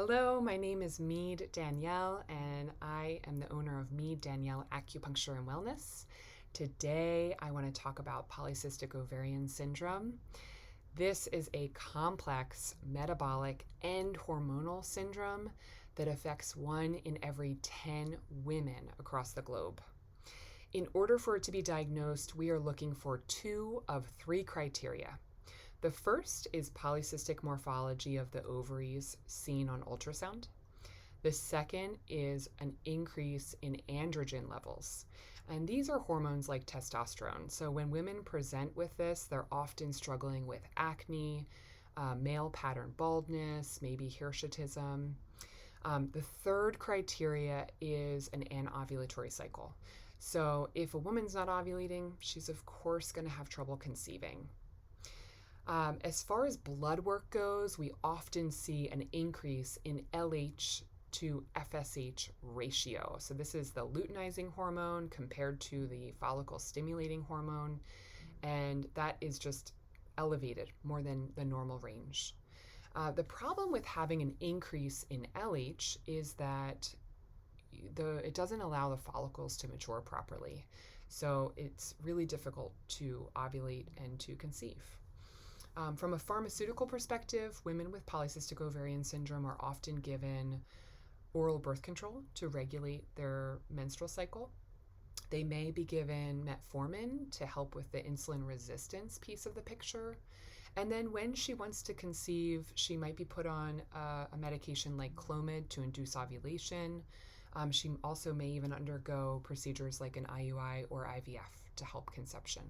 Hello, my name is Mead Danielle, and I am the owner of Mead Danielle Acupuncture and Wellness. Today, I want to talk about polycystic ovarian syndrome. This is a complex metabolic and hormonal syndrome that affects 1 in every 10 women across the globe. In order for it to be diagnosed, we are looking for 2 of 3 criteria. The first is polycystic morphology of the ovaries seen on ultrasound. The second is an increase in androgen levels. And these are hormones like testosterone. So when women present with this, they're often struggling with acne, male pattern baldness, maybe hirsutism. The third criteria is an anovulatory cycle. So if a woman's not ovulating, she's of course going to have trouble conceiving. As far as blood work goes, we often see an increase in LH to FSH ratio. So this is the luteinizing hormone compared to the follicle stimulating hormone, and that is just elevated more than the normal range. The problem with having an increase in LH is that it doesn't allow the follicles to mature properly. So it's really difficult to ovulate and to conceive. From a pharmaceutical perspective, women with polycystic ovarian syndrome are often given oral birth control to regulate their menstrual cycle. They may be given metformin to help with the insulin resistance piece of the picture. And then when she wants to conceive, she might be put on a medication like Clomid to induce ovulation. She also may even undergo procedures like an IUI or IVF to help conception.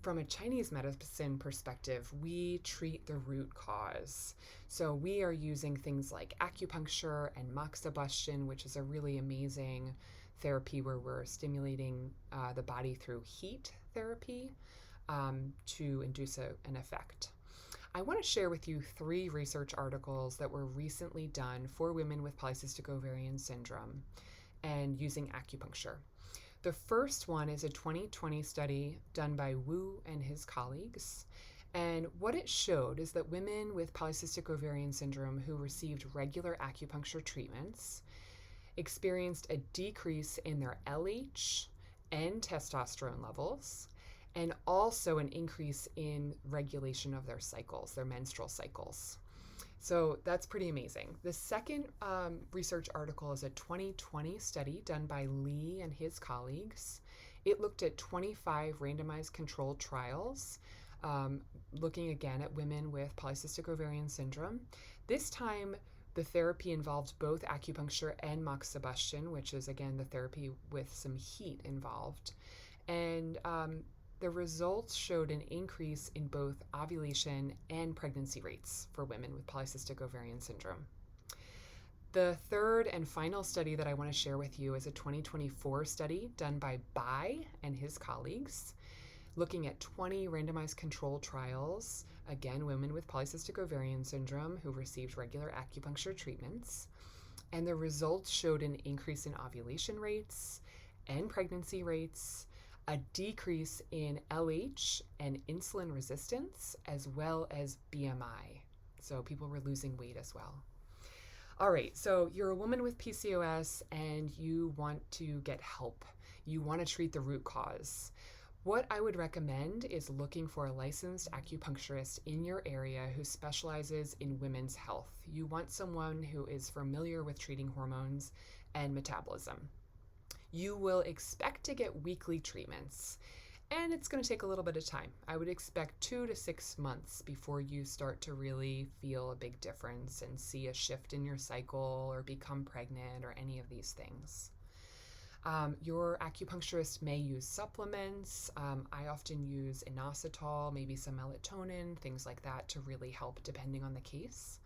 From a Chinese medicine perspective, we treat the root cause. So we are using things like acupuncture and moxibustion, which is a really amazing therapy where we're stimulating the body through heat therapy to induce an effect. I want to share with you 3 research articles that were recently done for women with polycystic ovarian syndrome and using acupuncture. The first one is a 2020 study done by Wu and his colleagues. And what it showed is that women with polycystic ovarian syndrome who received regular acupuncture treatments experienced a decrease in their LH and testosterone levels, and also an increase in regulation of their cycles, their menstrual cycles. So that's pretty amazing. The second research article is a 2020 study done by Lee and his colleagues. It looked at 25 randomized controlled trials, looking again at women with polycystic ovarian syndrome. This time, the therapy involved both acupuncture and moxibustion, which is again the therapy with some heat involved. And the results showed an increase in both ovulation and pregnancy rates for women with polycystic ovarian syndrome. The third and final study that I want to share with you is a 2024 study done by Bai and his colleagues, looking at 20 randomized controlled trials, again, women with polycystic ovarian syndrome who received regular acupuncture treatments. And the results showed an increase in ovulation rates and pregnancy rates, a decrease in LH and insulin resistance, as well as BMI. So people were losing weight as well. All right, so you're a woman with PCOS and you want to get help. You want to treat the root cause. What I would recommend is looking for a licensed acupuncturist in your area who specializes in women's health. You want someone who is familiar with treating hormones and metabolism. You will expect to get weekly treatments, and it's going to take a little bit of time. I would expect 2 to 6 months before you start to really feel a big difference and see a shift in your cycle or become pregnant or any of these things. Your acupuncturist may use supplements. I often use inositol, maybe some melatonin, things like that to really help depending on the case.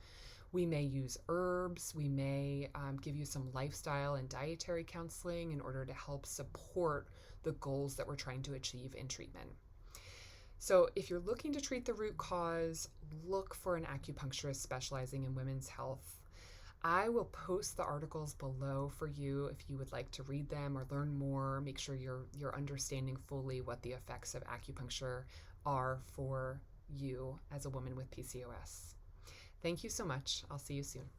We may use herbs. We may give you some lifestyle and dietary counseling in order to help support the goals that we're trying to achieve in treatment. So if you're looking to treat the root cause, look for an acupuncturist specializing in women's health. I will post the articles below for you if you would like to read them or learn more. Make sure you're understanding fully what the effects of acupuncture are for you as a woman with PCOS. Thank you so much. I'll see you soon.